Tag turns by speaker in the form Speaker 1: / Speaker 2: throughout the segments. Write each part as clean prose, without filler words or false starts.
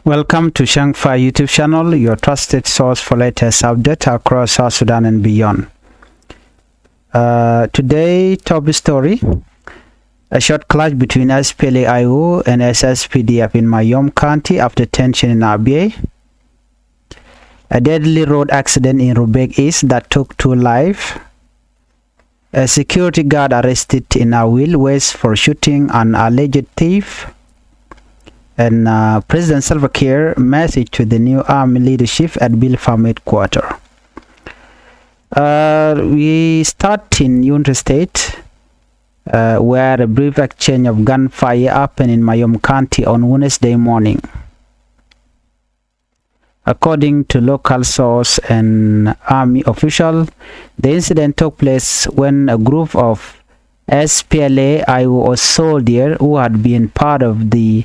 Speaker 1: Welcome to Changfied YouTube channel, your trusted source for latest updates across South Sudan and beyond. Today, top story: a short clash between SPLA-IO and SSPDF in Mayom County after tension in RBA. A deadly road accident in Rumbek East that took 2 lives. A security guard arrested in Awil West for shooting an alleged thief. And President Salva Kiir message to the new army leadership at Bill Farm headquarters. We start in Unity State, where a brief exchange of gunfire happened in Mayom County on Wednesday morning. According to local source and army official, the incident took place when a group of SPLA-IO soldiers who had been part of the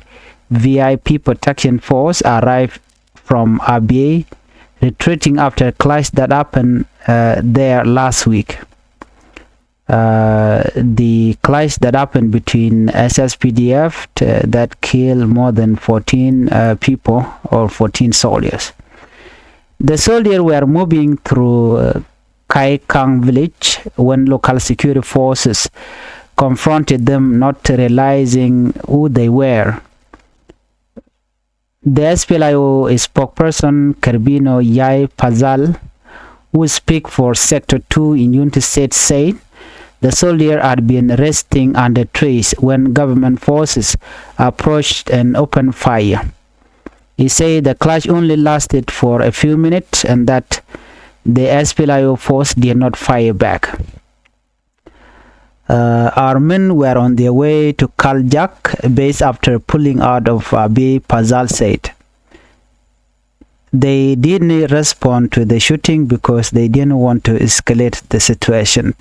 Speaker 1: VIP protection force arrived from RBA, retreating after a clash that happened there last week. The clash that happened between SSPDF that killed more than 14 people or 14 soldiers. The soldiers were moving through Kaikang village when local security forces confronted them, not realizing who they were. The SPLA-IO spokesperson Kerbino Yai Pazal, who speaks for Sector 2 in Unity State, said the soldiers had been resting under trees when government forces approached and opened fire. He said the clash only lasted for a few minutes and that the SPLA-IO force did not fire back. Our men were on their way to Kaljak base after pulling out of Abiy, Pazal said. They didn't respond to the shooting because they didn't want to escalate the situation.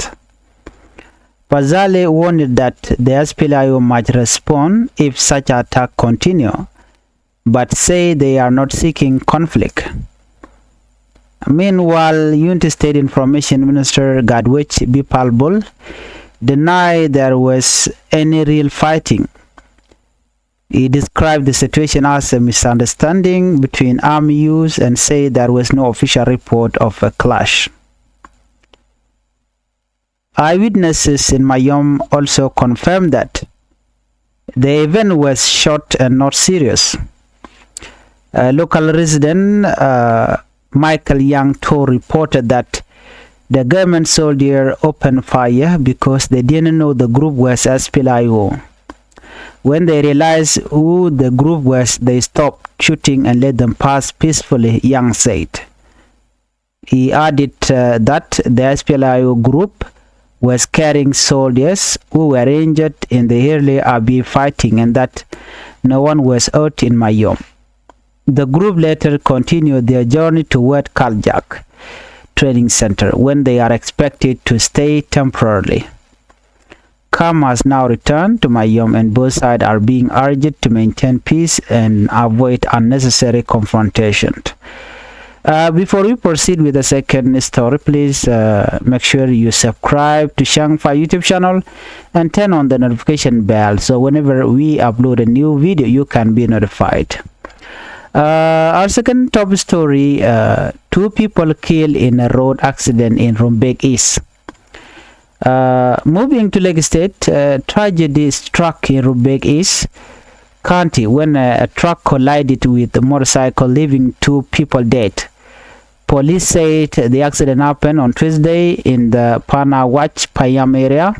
Speaker 1: Pazale warned that the SPLA-IO might respond if such attack continue, but say they are not seeking conflict. Meanwhile, Unity State Information Minister Gadwech Bipalbul denied there was any real fighting. He described the situation as a misunderstanding between army youths and said there was no official report of a clash. Eyewitnesses in Mayom also confirmed that the event was short and not serious. A local resident, Michael Young To, reported that the government soldiers opened fire because they didn't know the group was SPLA-IO. When they realized who the group was, they stopped shooting and let them pass peacefully, Young said. He added that the SPLA-IO group was carrying soldiers who were injured in the early RB fighting and that no one was hurt in Mayom. The group later continued their journey toward Kaljak Training Center when they are expected to stay temporarily. Calm has now returned to Mayom and both sides are being urged to maintain peace and avoid unnecessary confrontation. Before we proceed with the second story, please make sure you subscribe to Changfied YouTube channel and turn on the notification bell so whenever we upload a new video you can be notified. Our second top story: 2 people killed in a road accident in Rumbek East. Moving to Lake State, tragedy struck in Rumbek East County when a truck collided with a motorcycle, leaving 2 people dead. Police said the accident happened on Tuesday in the Panawach Payam area.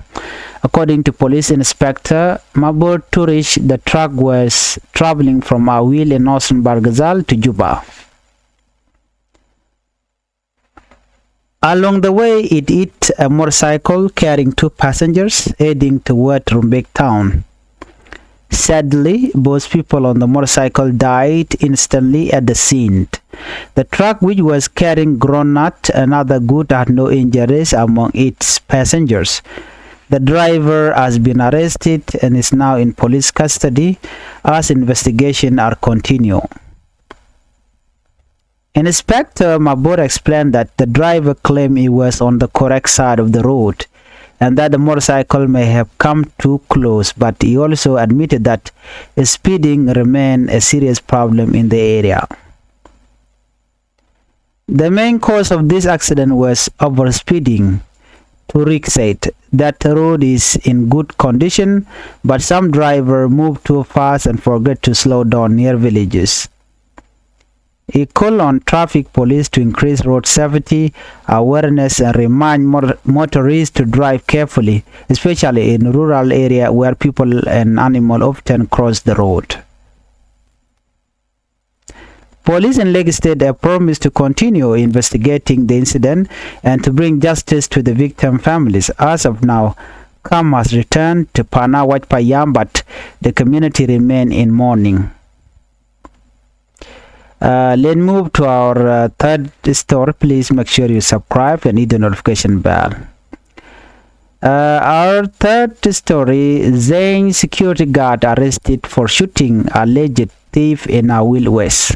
Speaker 1: According to Police Inspector Mabur Turish, the truck was traveling from Awil in Northern Bargazal to Juba. Along the way, it hit a motorcycle carrying 2 passengers heading toward Rumbek town. Sadly, both people on the motorcycle died instantly at the scene. The truck, which was carrying groundnut and other goods, had no injuries among its passengers. The driver has been arrested and is now in police custody as investigations are continuing. Inspector Mabor explained that the driver claimed he was on the correct side of the road and that the motorcycle may have come too close, but he also admitted that speeding remained a serious problem in the area. The main cause of this accident was overspeeding. Tariq said that the road is in good condition, but some driver moved too fast and forget to slow down near villages. He called on traffic police to increase road safety awareness and remind motorists to drive carefully, especially in rural areas where people and animals often cross the road. Police in Lagos State have promised to continue investigating the incident and to bring justice to the victim families. As of now, calm has returned to Pana Wajpayam, but the community remain in mourning. Let's move to our third story. Please make sure you subscribe and hit the notification bell. Our third story: Zayn security guard arrested for shooting alleged thief in Awil West.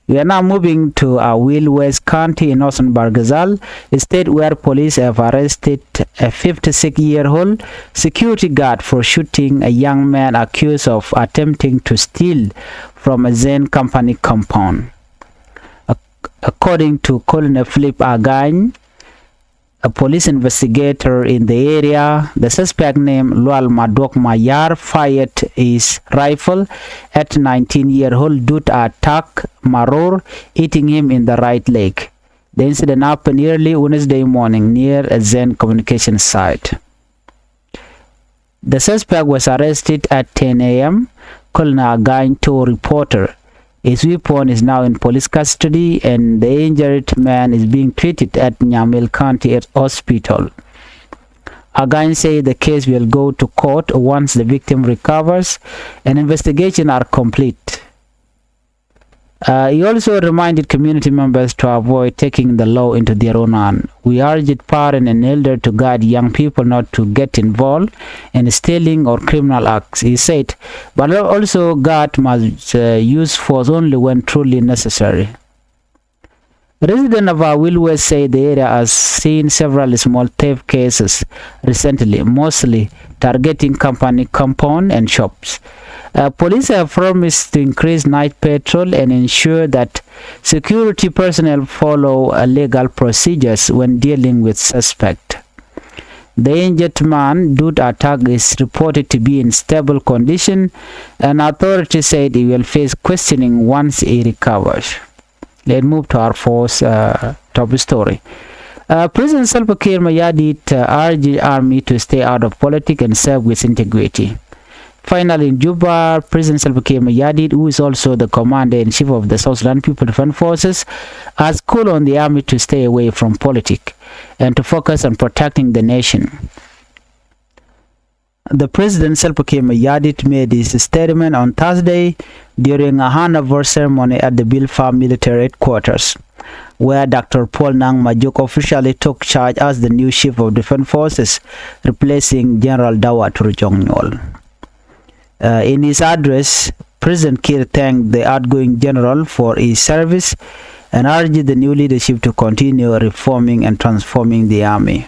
Speaker 1: We are now moving to Awil West County in northern Bargazal, a state where police have arrested a 56-year-old security guard for shooting a young man accused of attempting to steal from a Zen company compound. According to Colonel Philip Agany, a police investigator in the area, the suspect named Lual Madok Mayar fired his rifle at 19-year-old due to attack Maror, hitting him in the right leg. The incident happened early Wednesday morning near a Zen communication site. The suspect was arrested at 10 a.m., Colonel Agany told reporter. His weapon is now in police custody and the injured man is being treated at Nyamel County Hospital. Agany said the case will go to court once the victim recovers and investigations are complete. He also reminded community members to avoid taking the law into their own hand. We urged parents and elders to guide young people not to get involved in stealing or criminal acts, he said, but also guard must use force only when truly necessary. Residents of Awil West say the area has seen several small theft cases recently, mostly targeting company compound and shops. Police have promised to increase night patrol and ensure that security personnel follow legal procedures when dealing with suspects. The injured man due to attack is reported to be in stable condition, and authorities said he will face questioning once he recovers. Let's move to our fourth top story. President Salva Kiir Mayardit urged the army to stay out of politics and serve with integrity. Finally, in Juba, President Salva Kiir Mayardit, who is also the commander-in-chief of the South Sudan People Defense Forces, has called on the army to stay away from politics and to focus on protecting the nation. The President Salva Kiir Mayardit made his statement on Thursday during a handover ceremony at the Bilfa military headquarters, where Dr. Paul Nang Majuk officially took charge as the new chief of defense forces, replacing General Dawa Turjongnyol. In his address, President Kiir thanked the outgoing general for his service and urged the new leadership to continue reforming and transforming the army.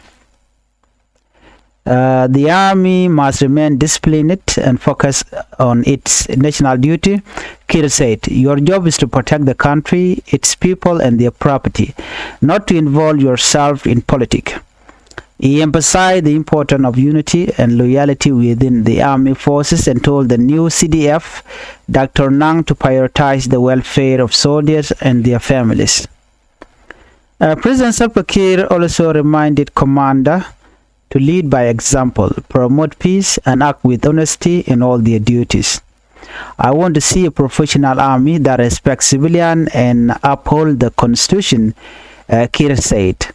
Speaker 1: The army must remain disciplined and focus on its national duty, Kiir said. Your job is to protect the country, its people, and their property, not to involve yourself in politics. He emphasized the importance of unity and loyalty within the army forces and told the new CDF, Dr. Nang, to prioritize the welfare of soldiers and their families. President Salva Kiir also reminded commander to lead by example, promote peace, and act with honesty in all their duties. I want to see a professional army that respects civilians and uphold the constitution, Kiir said.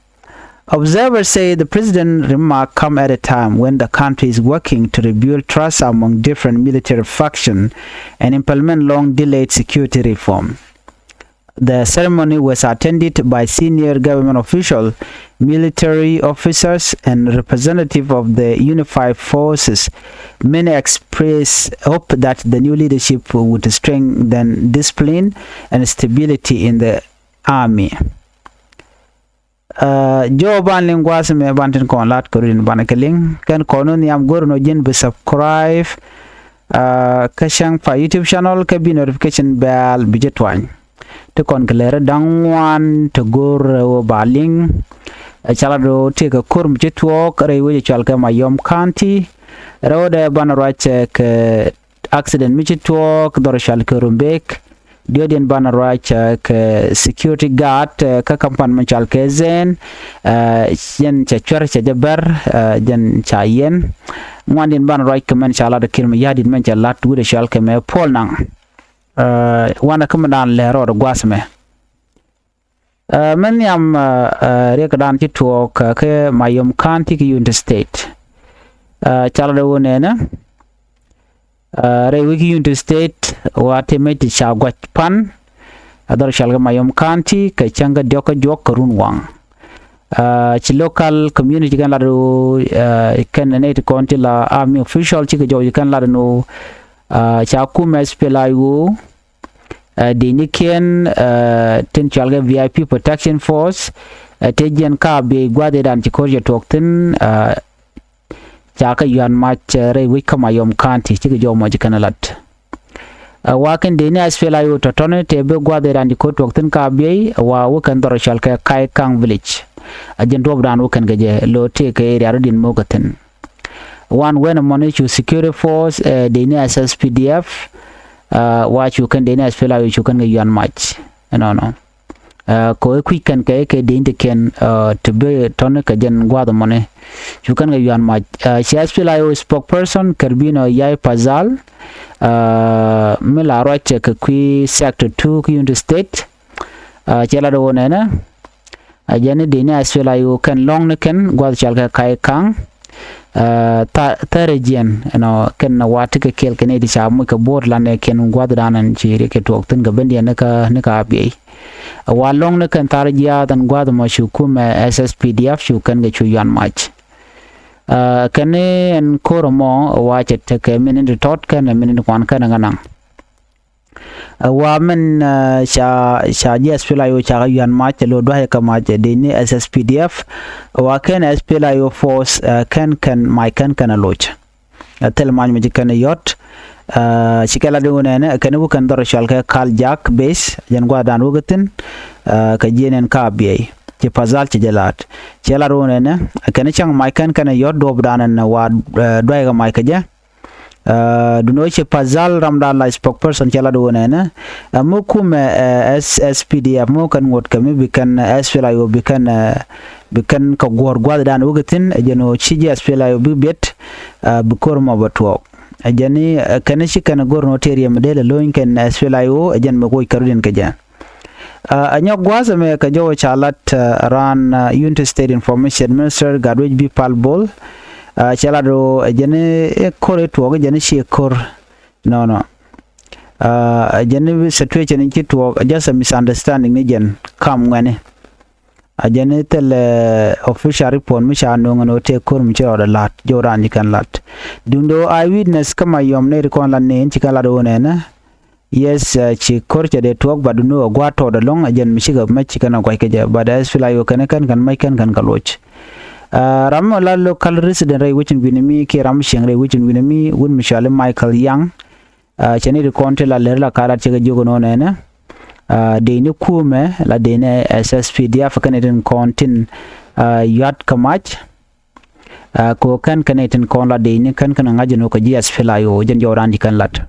Speaker 1: Observers say the president's remark come at a time when the country is working to rebuild trust among different military factions and implement long-delayed security reform. The ceremony was attended by senior government officials, military officers, and representatives of the unified forces. Many expressed hope that the new leadership would strengthen discipline and stability in the army. jo ban lingwas me bantin kon lat korin banakeling kan kono ni am gor no jen be subscribe ka Changfied YouTube channel ka bi notification bell bi jetwan te kon klere dangwan to gor wo baling chala do te ka kur mi jetwo kare wo chal ka Mayom County road ban rache ke accident mi jetwo dor shal ka Rumbek Diodien ban rache ke security guard ka kampan manchal ke zen yen cha chwer cha jabar jen cha yen ngwandin ban rache men chala de kirma yadin men chala tu de shal ke me pol nang wana kamadan le ro gwasme men yam rekadan ci to ke Mayom County ki Unity State chala de wonena re wiki Unity State wate meti cha gwach pan adar shalga Mayom County ke changa dioka jok karun wang ci local community kan lado kan ne to county la army official ci ke jo kan lado no cha kuma SPLA-IO Diniken tin chalga VIP protection force tejen ka be gwade dan ci korje tokten chaka yuan mach re wika Mayom County ci jo mo kanalat waken deni SPLA-IO totone te be gwade dan ci ko tokten ka be wa wakan dor shalka kai kang village ajen dob dan wakan gaje lo te ke area rodin mo gaten one when money to security force deni SPDF watch you can deny SPLA-IO you can yuan match no ko quick can ke den ken to be ton ka jen gwa the money you can yuan match SPLA-IO spokesperson Karbino Yai Pazal mila roche ka qui sector 2 ki Unity State chela do nena ajane deny SPLA-IO kan long ne ken gwa chalka kai kang ta region ken na wati ke kel ken di cha mu ka bor la ne ken gwad danan chiri ke tok tin ga bendi ne ka bi wa long ne kan tar ya dan gwad ma shu kuma SSPDF shu kan ga chu yan match ken en koromo wa che te ke min de tot kan min kwan kan ngana wa men sha SPLA-IO cha yuan match lo do ha ka match de ni SSPDF wa ken SPLA-IO force kan my kan loch tel man mi kan yot shikala de wona kan bu kan dor shal ka kal jak base jen gwa dan wugatin ka jenen ka bi ci pazal ci jalat ci la wona ne kan chang my kan yot do danan wa do ga my ka ja duno che pazal ramda la spokesperson chala do nena mo kum SPDF mo kan ngot kam bikan SPLA-IO bikan ka gor gwad dan wugatin jeno chi SPLA-IO bi bet bukor mo batwo ajani kan shi kan gor no teriya medele loin kan SPLA-IO ajan mo koy karudin ka ja anyok gwaza me ka jowo chalat ran Unity State Information Minister Gadwej bi palbol chala do jene kore to ga jene she kor no jene situation in to just a misunderstanding ni jen kam ngane jene tel official report mi sha no ngono te kor mi chora lat joran ni kan lat dundo eyewitness kama yom ne kon lan ne ci kala do ne na yes ci kor che de to ba duno gwa to da long jen mi shiga ma ci kana kwai ke ja ba da SPLA-IO kan mai kan kaloch ram la local resident ray which winimi ke ram sheng ray which winimi won mishale Michael Yang cheni de konte la lerla kala chega jogo no nena de ni kume la de ne SSPDF kaneten kontin yat kamach ko kan kaneten kon la de ni kan ngaji no ko SPLA-IO jen jawrandi kan lat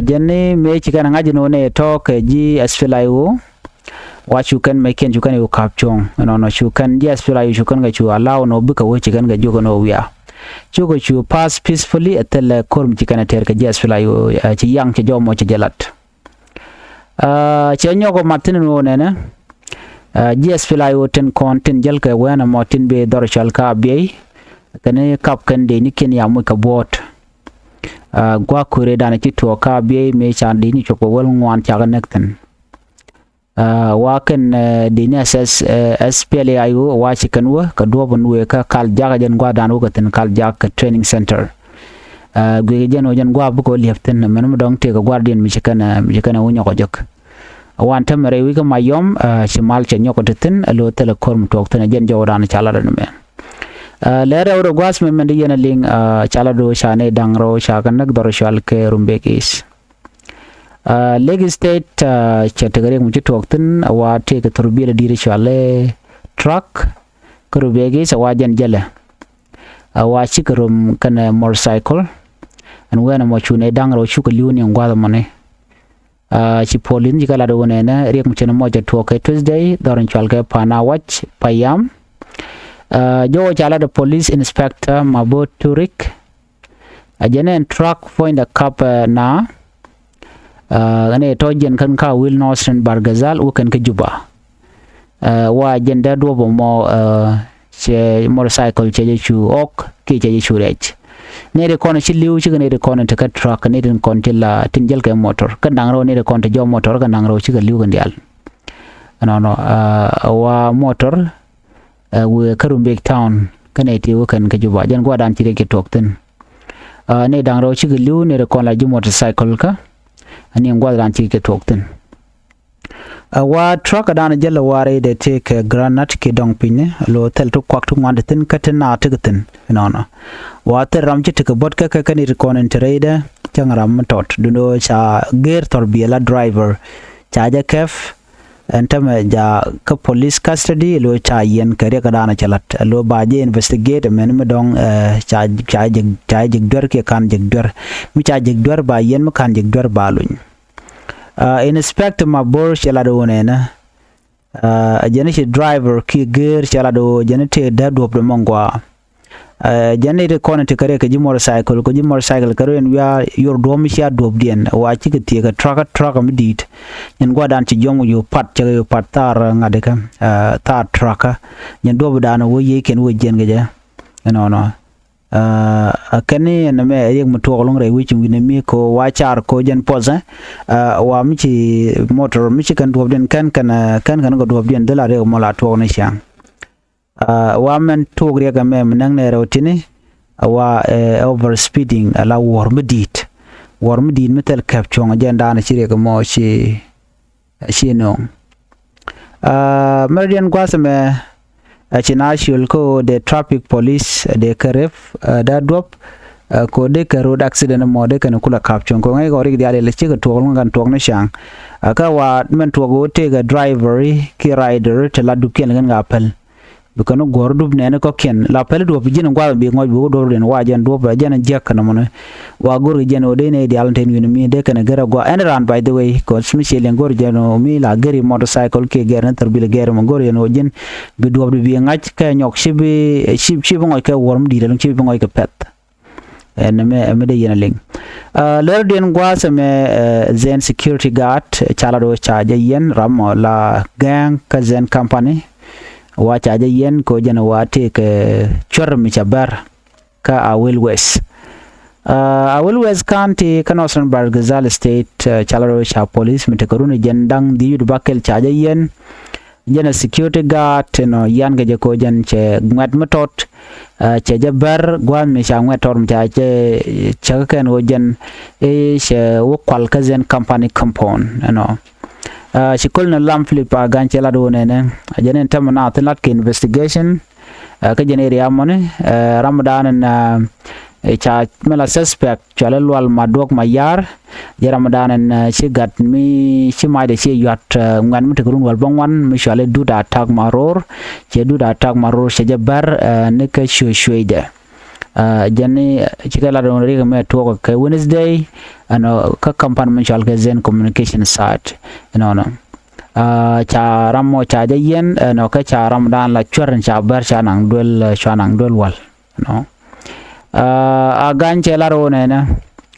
Speaker 1: jenne me ci kan ngaji no ne to ke SPLA-IO what you can make and you can you capture no you can SPLA-IO you can get you allow no buka which you can get you no we are you pass peacefully at the korm ci kan ter ke SPLA-IO ci yang ci jomo ci jalat ci ñoko matin no nena SPLA-IO ten kontin jel ke wana motin be dor chal ka be kane kap kan de ni ken ya mu ka bot gwa kure dana ci to ka be me chan de ni choko wal ngwan cha nekten waken dini SPLA-IO wachikan wa ka dobon we ka kal jaga jen gwa dan wugatin kal jaga training center gwe jen o jen gwa bu ko leften men mo dong te ka guardian mi chikana wunya ko jok wan tamare wi ka Mayom shimal che nyokotin lo tele korm tok tene jen jawdan chala da me lere ro gwas me mende yena ling chala do shane dangro shakan nak dor shal ke Rumbek is Lagos State che tegare mu tok tin wa te ka turbila dire shale truck ko Rumbek is wa jen jele wa chikarum kana motorcycle and when mo chune dangro chuka liuni ngwada mane chi polin jikala do nena riek mchena moja tuoke Tuesday doran chalke pana watch payam jo chala the police inspector Mabo Turik ajene truck find a cup na ane tojen kan ka will Northern Bargazal u kan ke Juba wa agenda do mo che motorcycle che chu ok ke che chu rech ne de kono chi liu chi ne de kono te ka truck ne de kon te la tinjel ke motor kan dangro ne de kon te jo motor kan dangro chi ka liu kan dial no wa motor we Rumbek town kan e ti kan ke Juba jan gwa dan ti ke tok tin ne dangro chi ka liu ne de kon la ju motorcycle ka ani gwa dan ti ke tok tin wa truck dana jella ware de take granite ke dong pinne lo tel to kwak to ngande tin katena tigtin no wa ter ram ci tek bot ka kan ir konen trade changram tot duno cha gear tor biela driver cha ja kef entame ja ka police custody lo cha yen kare ka dana chalat lo baje investigate men me dong cha jig dor ke kan jig dor mi cha jig dor ba yen me kan jig dor baluñ inspector Mabor chalado nena jene ci driver ki gear chalado jene te da do de mongwa jene de konete kare ka ji motorcycle ko ji motorcycle kare en ya yor do mi sha do dien wa ci ke te ka truck mi dit en gwadan ci jomu yu pat ci yu pat tar ngade ka tar truck en do da no wo ye ken wo jen ge no kani na me yek mutu long re wichi wine mi ko wachar ko jen poza wa mi ci motor mi ci kan do den kan go do den de la re mo la to ne sha wa men to gre ga me nang ne rotini wa over speeding ala war medit metel kap chong jen dana ci re ga mo ci no meridian gwasame Chinashul ko the traffic police de karef da drop ko de ka road accident mo de kan kula caption ko ngai gori diale le chiga to ngan to na shang ka wa men to go te ga driver ki rider te la duken ngan ngapel bukano gor dub ne ko ken la pel do bi jin ngwa bi ngoy bu do den wa jan do ba jan jek na mo wa gor jen o de ne dial ten win mi de kan gara go and around by the way ko smishel gor jen o mi la gari motorcycle ke ger ter bil ger mo gor jen o jen bi do bi ngach ka nyok shibi ngoy ka worm di den shibi ngoy ka pet en me de yen ling lor den gwa me zen security guard chala do cha yen ram la gang ka zen company wacha aja yen ko jana wate ke chor mi chabar ka awil west county Northern Bargazal state chalaro cha police mitekoruni jendang di yud bakel cha aja yen jana security guard no yan ga ko jan che ngwat metot che jabar gwan mi cha ngwator mi cha che ken o jan she wokwal ka zen company compound shikol na lam flipa ganchela do nene ajene tamana atlat ke investigation ka jene ria mone ramadan na cha mela suspect chala lwal madok mayar je ramadan na shigat mi shimade she yat ngan mi tegrun wal bangwan mi shale du da tag maror che du da tag maror she jabar ne ka shwede jene chikala do ri me to ka Wednesday ano ka company man shal zen communication site cha ramo cha yen no ka cha ramadan la chorn cha bar cha nang dol wal agan chela ro ne na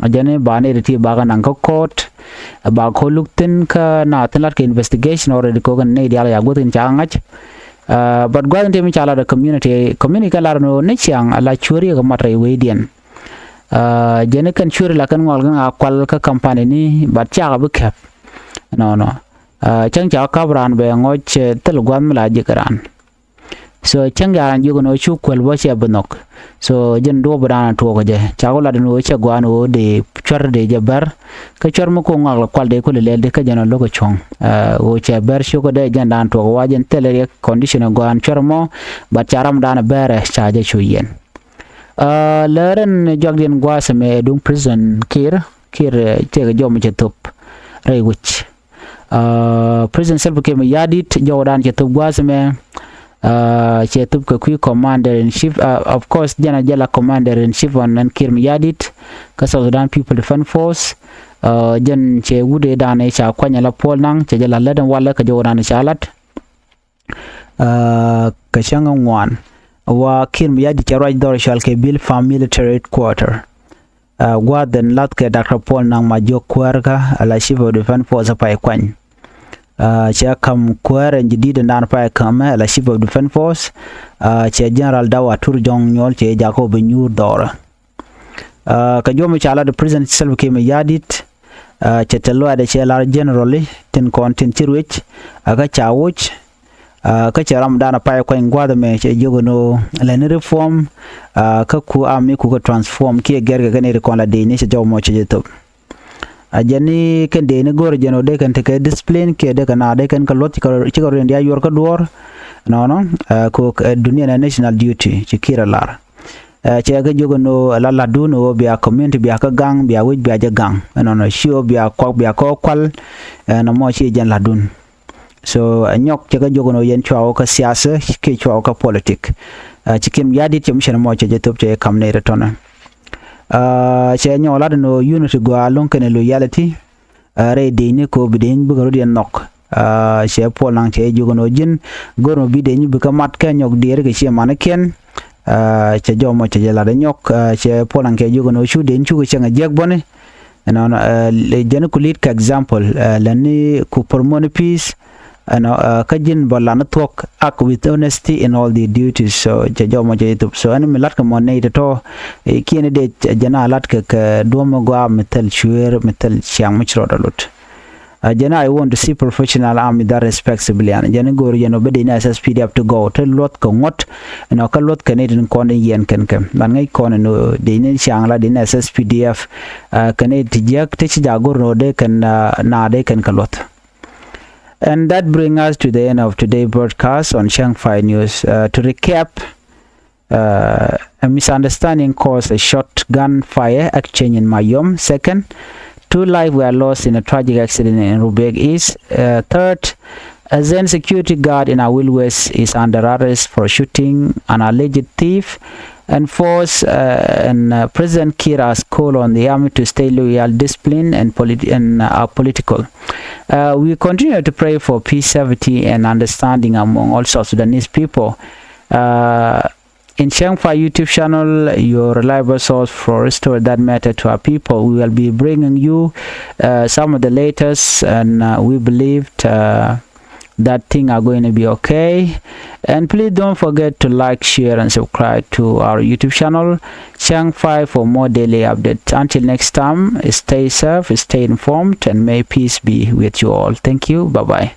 Speaker 1: jene bane riti baga nang ko court ba ko lukten ka na telat ke investigation already ko ne dia ya gotin cha ngach but gwan te mi chala the community la no ne chiang ala churi ga matre wedian jene kan churi la kan ngol ga kwal ka company ni bat cha ga bukap chang cha ka bran be ngoch tel gwan la jikran so changa yugo no chu kwel bo che bunok so jen do bran to ko je chagola no che gwano de chor de jabar ka chor mo ko ngak kwal de ko le de ka jeno logo chong o che ber shu ko de jan dan to wa jen tele condition gwan chor mo ba charam dan bere cha je chu yen leren jogden gwase me dung prison Kiir che ga jom che top re wich prison self ke me yadit jodan che top gwase me che top ko commander in chief of course jala commander in chief on Kiir me yadit ka South Sudan People Defense Force jen che wude dane cha kwanya la pol nang che jala ledan wala ka jodan chalat ka changa ngwan wa Kiir me yadit raj dor shal ke bil farm military headquarter gwaden latke Dr. Paul nang majok kwarka ala chief of defense force pa kwany cha kam kware njidide nan pa kam ala chief of defense force cha general dawa tur jong nyol che jacob nyur dora ka jomo chala the president self ke me yadit cha telo ade che la generally tin content chirwich aga chawuch ka charam dana pa ko ngwada me che jogono la ni reform ka ku ami ku ko transform ki gerga gane ko la de ni che jaw mo che to ajani ken de ni gor jeno de kan te ka discipline ke de kana de kan ka lot ci ko rendia yor ka dor no ko dunia na national duty ci kira lar che ga jogono la duno bi a community bi ka gang bi a wij bi a gang no sio bi a ko kwal no mo ci jan la dun so nyok jaga jogono yen chwa ka siasa ke chwa ka politik chikim yadit chum shena mo che top che kamne retona che nyola no unity go along ken loyalty re de ni ko bidin bu garo den nok che polang che jogono jin goro bidin bu ka mat ka nyok der ke che manaken che jomo che la de nyok che polang ke jogono chu den chu che nga jeg bone no le den ku lead ka example lani ku promote peace and kajin bolan talk act with honesty in all the duties so jajomo jaytub so an milat ka monne to kine de jana lat ka domo go metal shuer metal chiang muchro dalut jana I want to see professional army that respectably and jana gor jeno bede na SSPD have to go to lot ko ngot no ka lot Canadian kon yen ken ban ngai kon no de ne chiang la de SSPDF Canadian jak te chi jagor no de kan na de kan ka lot. And that brings us to the end of today's broadcast on Changfied News. To recap, a misunderstanding caused a short gunfire exchange in Mayom. Second, 2 lives were lost in a tragic accident in Rumbek East. Third, a Zen security guard in Awil West is under arrest for shooting an alleged thief. And fourth, President Kiir has called on the army to stay loyal, disciplined, and political. We continue to pray for peace, safety, and understanding among all South Sudanese people. In Changfied YouTube channel, your reliable source for restore that matter to our people, we will be bringing you some of the latest, and we believed that thing are going to be okay. And please don't forget to like, share, and subscribe to our YouTube channel Changfied for more daily updates. Until next time, stay safe, stay informed, and may peace be with you all. Thank you. Bye bye.